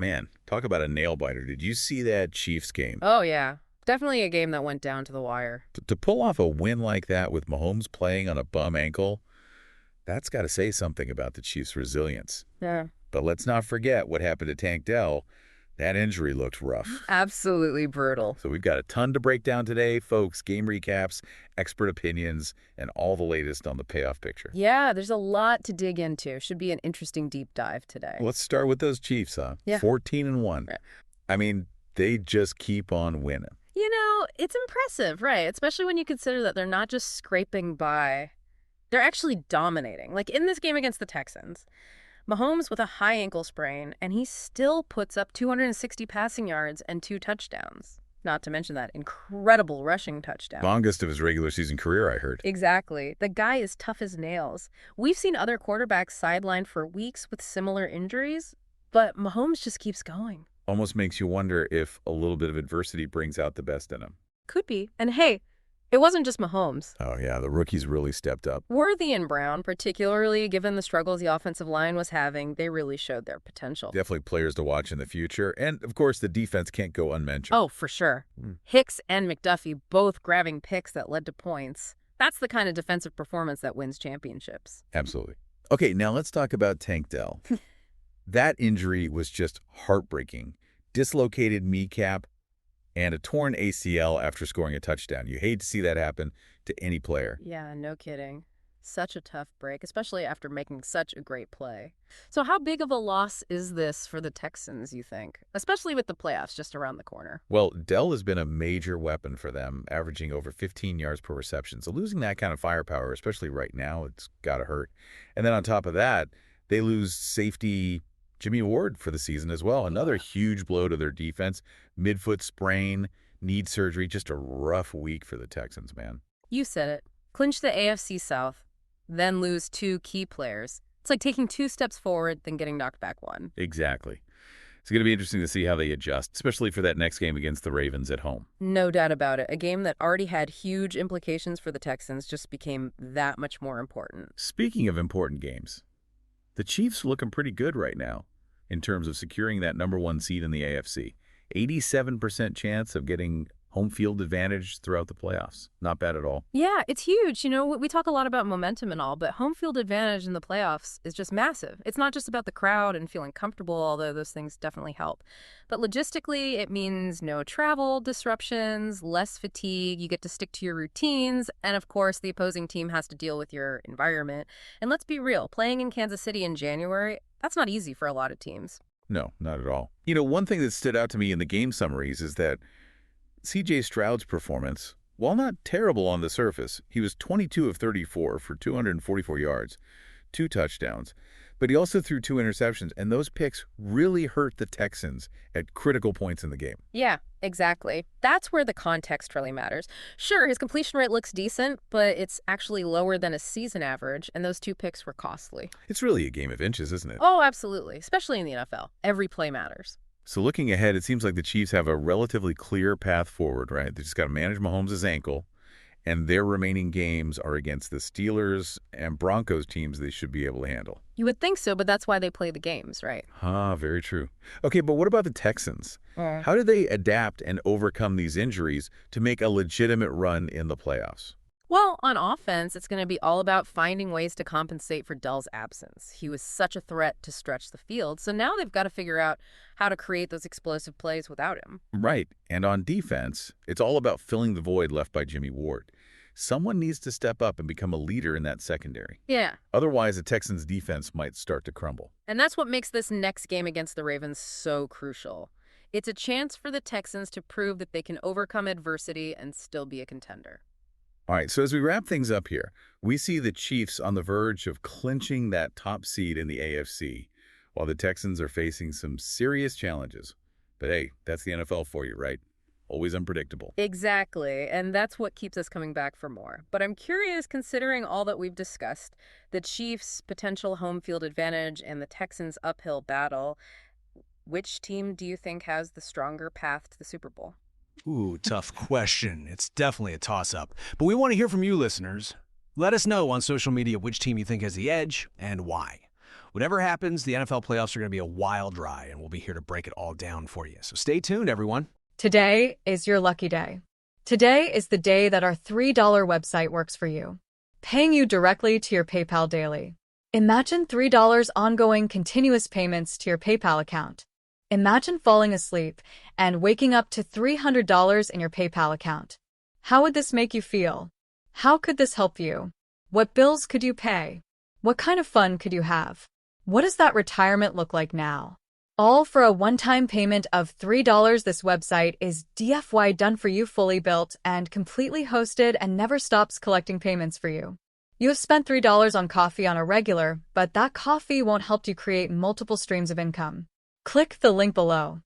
Man, talk about a nail biter. Did you see that Chiefs game? Oh, yeah. Definitely a game that went down to the wire. To pull off a win like that with Mahomes playing on a bum ankle, that's got to say something about the Chiefs' resilience. Yeah. But let's not forget what happened to Tank Dell. That injury looked rough. Absolutely brutal. So we've got a ton to break down today, folks. Game recaps, expert opinions, and all the latest on the payoff picture. Yeah, there's a lot to dig into. Should be an interesting deep dive today. Let's start with those Chiefs, huh? Yeah. 14-1. Right. I mean, they just keep on winning. You know, it's impressive, right? Especially when you consider that they're not just scraping by. They're actually dominating. Like in this game against the Texans, Mahomes with a high ankle sprain, and he still puts up 260 passing yards and 2 touchdowns. Not to mention that incredible rushing touchdown. Longest of his regular season career, I heard. Exactly. The guy is tough as nails. We've seen other quarterbacks sidelined for weeks with similar injuries, but Mahomes just keeps going. Almost makes you wonder if a little bit of adversity brings out the best in him. Could be. And hey, it wasn't just Mahomes. Oh, yeah, the rookies really stepped up. Worthy and Brown, particularly given the struggles the offensive line was having, they really showed their potential. Definitely players to watch in the future. And, of course, the defense can't go unmentioned. Oh, for sure. Hicks and McDuffie both grabbing picks that led to points. That's the kind of defensive performance that wins championships. Absolutely. Okay, now let's talk about Tank Dell. That injury was just heartbreaking. Dislocated kneecap and a torn ACL after scoring a touchdown. You hate to see that happen to any player. Yeah, no kidding. Such a tough break, especially after making such a great play. So how big of a loss is this for the Texans, you think? Especially with the playoffs just around the corner. Well, Dell has been a major weapon for them, averaging over 15 yards per reception. So losing that kind of firepower, especially right now, it's got to hurt. And then on top of that, they lose safety Jimmy Ward for the season as well. Another huge blow to their defense. Midfoot sprain, need surgery. Just a rough week for the Texans, man. You said it. Clinch the AFC South, then lose 2 key players. It's like taking 2 steps forward, then getting knocked back 1. Exactly. It's going to be interesting to see how they adjust, especially for that next game against the Ravens at home. No doubt about it. A game that already had huge implications for the Texans just became that much more important. Speaking of important games, the Chiefs are looking pretty good right now in terms of securing that #1 seed in the AFC. 87% chance of getting home field advantage throughout the playoffs. Not bad at all. Yeah, it's huge. You know, we talk a lot about momentum and all, but home field advantage in the playoffs is just massive. It's not just about the crowd and feeling comfortable, although those things definitely help. But logistically, it means no travel disruptions, less fatigue, you get to stick to your routines, and of course, the opposing team has to deal with your environment. And let's be real, playing in Kansas City in January, that's not easy for a lot of teams. No, not at all. You know, one thing that stood out to me in the game summaries is that C.J. Stroud's performance, while not terrible on the surface, he was 22 of 34 for 244 yards, 2 touchdowns, but he also threw 2 interceptions, and those picks really hurt the Texans at critical points in the game. Yeah, exactly. That's where the context really matters. Sure, his completion rate looks decent, but it's actually lower than a season average, and those 2 picks were costly. It's really a game of inches, isn't it? Oh, absolutely, especially in the NFL. Every play matters. So looking ahead, it seems like the Chiefs have a relatively clear path forward, right? They just got to manage Mahomes' ankle, and their remaining games are against the Steelers and Broncos teams they should be able to handle. You would think so, but that's why they play the games, right? Ah, very true. Okay, but what about the Texans? How do they adapt and overcome these injuries to make a legitimate run in the playoffs? Well, on offense, it's going to be all about finding ways to compensate for Dell's absence. He was such a threat to stretch the field, so now they've got to figure out how to create those explosive plays without him. Right, and on defense, it's all about filling the void left by Jimmy Ward. Someone needs to step up and become a leader in that secondary. Yeah. Otherwise, the Texans' defense might start to crumble. And that's what makes this next game against the Ravens so crucial. It's a chance for the Texans to prove that they can overcome adversity and still be a contender. All right, so as we wrap things up here, we see the Chiefs on the verge of clinching that top seed in the AFC, while the Texans are facing some serious challenges. But hey, that's the NFL for you, right? Always unpredictable. Exactly, and that's what keeps us coming back for more. But I'm curious, considering all that we've discussed, the Chiefs' potential home field advantage and the Texans' uphill battle, which team do you think has the stronger path to the Super Bowl? Ooh, tough question. It's definitely a toss-up. But we want to hear from you, listeners. Let us know on social media which team you think has the edge and why. Whatever happens, the NFL playoffs are going to be a wild ride, and we'll be here to break it all down for you. So stay tuned, everyone. Today is your lucky day. Today is the day that our $3 website works for you, paying you directly to your PayPal daily. Imagine $3 ongoing continuous payments to your PayPal account. Imagine falling asleep and waking up to $300 in your PayPal account. How would this make you feel? How could this help you? What bills could you pay? What kind of fun could you have? What does that retirement look like now? All for a one-time payment of $3. This website is DFY done for you, fully built and completely hosted, and never stops collecting payments for you. You have spent $3 on coffee on a regular, but that coffee won't help you create multiple streams of income. Click the link below.